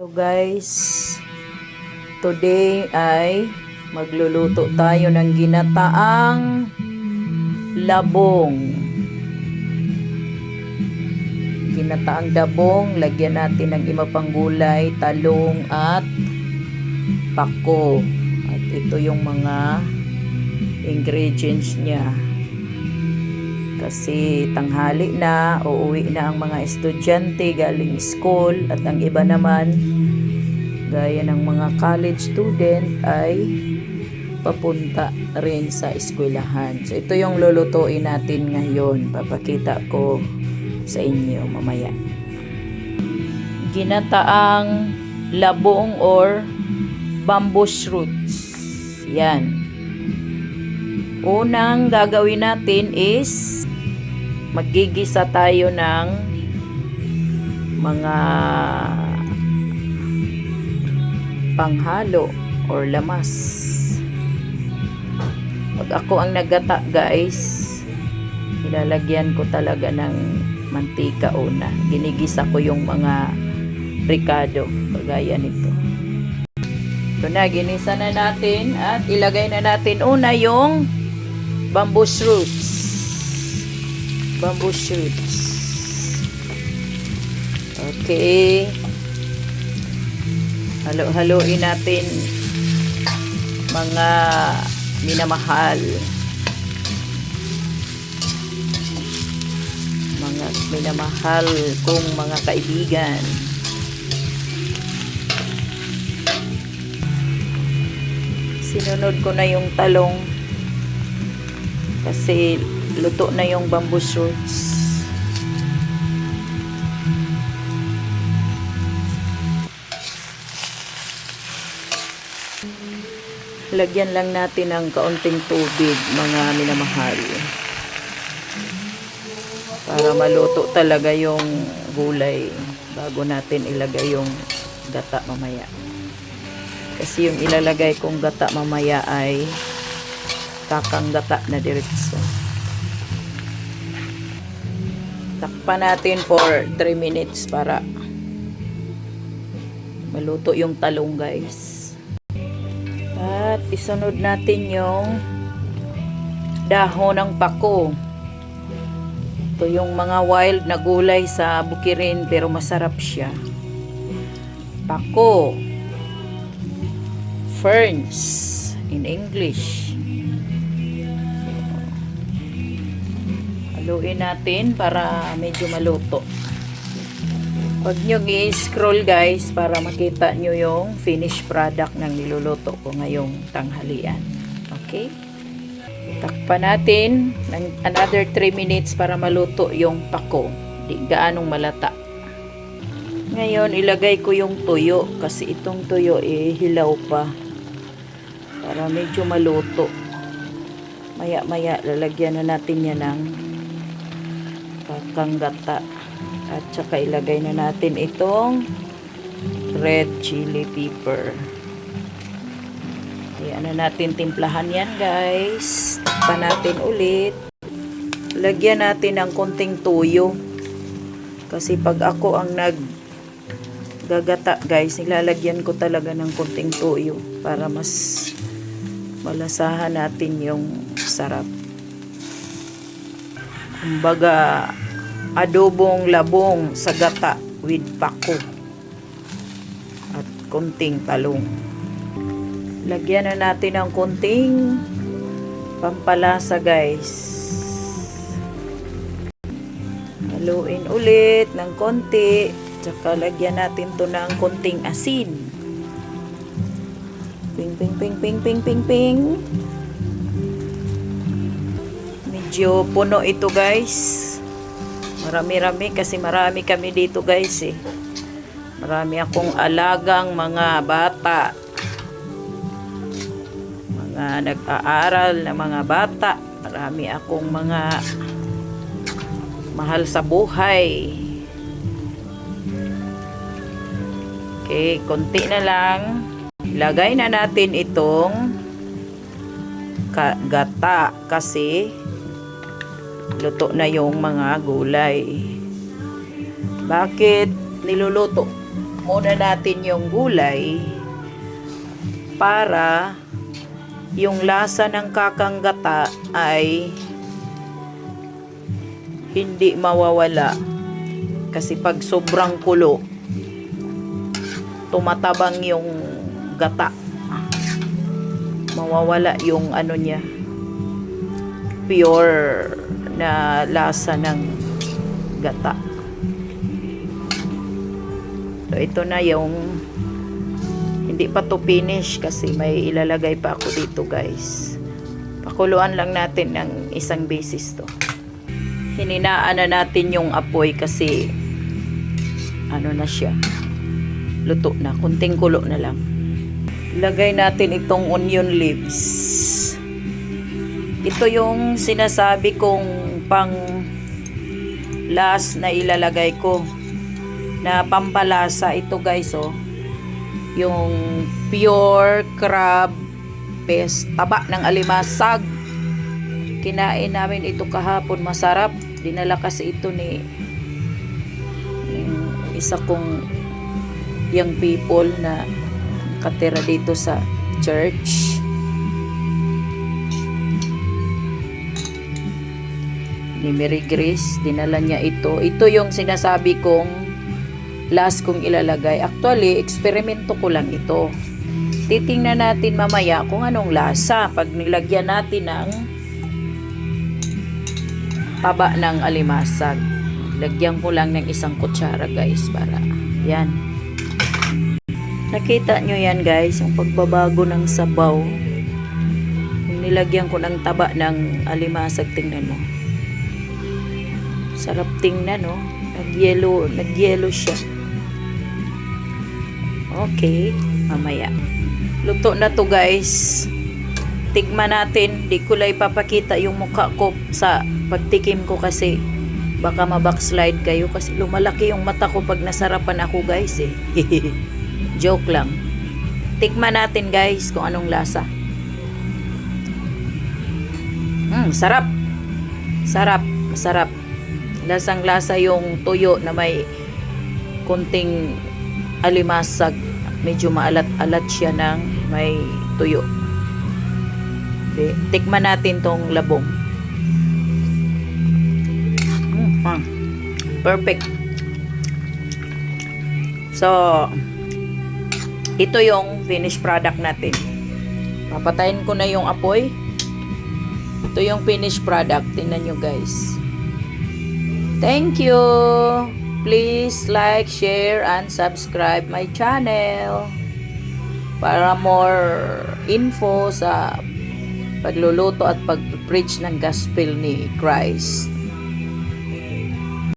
So guys, today ay magluluto tayo ng ginataang labong. Ginataang labong, lagyan natin ng iba pang gulay, talong at pako. At ito yung mga ingredients niya. Kasi tanghali na, uuwi na ang mga estudyante galing school at ang iba naman, gaya ng mga college student, ay papunta rin sa eskwelahan. So ito yung lulutuin natin ngayon. Papakita ko sa inyo mamaya. Ginataang labong or bamboo roots. Yan. Unang gagawin natin is maggigisa tayo ng mga panghalo or lamas. Pag ako ang naggata guys, ilalagyan ko talaga ng mantika una. Ginigisa ko yung mga ricado, kagaya nito. Ito na, ginisa na natin at ilagay na natin una yung bamboo roots. Bamboo shoots. Okay. Halo-haloin natin mga minamahal. Mga minamahal kong mga kaibigan. Sinunod ko na yung talong kasi luto na yung bamboo shoots. Lagyan lang natin ng kaunting tubig, mga minamahal, para maluto talaga yung gulay bago natin ilagay yung gata mamaya. Kasi yung ilalagay kong gata mamaya ay kakang gata na diretso. Takpan natin for 3 minutes para maluto yung talong guys. At isunod natin yung dahon ng pako. Ito yung mga wild na gulay sa bukirin pero masarap siya. Pako. Ferns in English. Haluin natin para medyo maluto. Huwag nyo i-scroll guys para makita nyo yung finished product ng niluluto ko ngayong tanghalian. Okay? Takpan natin ng another 3 minutes para maluto yung pako. Di gaanong malata. Ngayon, ilagay ko yung tuyo kasi itong tuyo hilaw pa para medyo maluto. Maya-maya lalagyan na natin yan ng kakang gata. At saka ilagay na natin itong red chili pepper. Ayan na natin, timplahan yan guys. Takpan natin ulit. Lagyan natin ng konting tuyo. Kasi pag ako ang naggagata guys, nilalagyan ko talaga ng konting tuyo para mas malasahan natin yung sarap. Kumbaga, adobong labong sa gata with pako at konting talong. Lagyan na natin ng konting pampalasa guys. Haluin ulit ng konti, tsaka lagyan natin to ng konting asin. Ping ping ping ping ping ping ping. Medyo puno ito guys. Marami-rami kasi marami kami dito guys eh. Marami akong alagang mga bata. Mga nag-aaral na mga bata. Marami akong mga mahal sa buhay. Okay, konti na lang. Ilagay na natin itong gata kasi luto na yung mga gulay. Bakit niluluto? muna natin yung gulay para yung lasa ng kakanggata ay hindi mawawala. Kasi pag sobrang kulo, tumatabang yung gata. Mawawala yung ano niya, pure na lasa ng gata. So ito na yung, hindi pa to finish kasi may ilalagay pa ako dito guys. Pakuluan lang natin ng isang beses to. Hininaan na natin yung apoy kasi ano na siya, luto na, kunting kulo na lang. Lagay natin itong onion leaves. Ito yung sinasabi kong pang last na ilalagay ko na pampalasa. Ito guys, oh, yung pure crab paste, taba ng alimasag. Kinain namin ito kahapon, masarap. Dinala kasi ito ni isa kong young people na katira dito sa church. Ni Mary Grace, dinala niya ito. Ito yung sinasabi kong last kong ilalagay. Actually, eksperimento ko lang ito. Titingnan natin mamaya kung anong lasa pag nilagyan natin ng taba ng alimasag. Lagyan ko lang ng isang kutsara guys para yan. Nakita nyo yan guys, yung pagbabago ng sabaw. Yung nilagyan ko ng taba ng alimasag, tingnan mo. Sarap tingnan, no? Nag-yellow siya. Okay, mamaya. Luto na to guys. Tikman natin. Di ko lang ipapakita yung mukha ko sa pagtikim ko kasi baka mabackslide kayo kasi lumalaki yung mata ko pag nasarapan ako guys eh. Joke lang. Tikman natin guys kung anong lasa. Sarap. Sarap. Masarap. Lasang lasa yung tuyo na may kunting alimasag. Medyo maalat-alat siya ng may tuyo. Okay. Tikman natin tong labong. Perfect. So, ito yung finished product natin. Papatayin ko na yung apoy. Ito yung finished product. Tingnan nyo guys. Thank you. Please like, share, and subscribe my channel para more info sa pagluluto at pag-preach ng gospel ni Christ.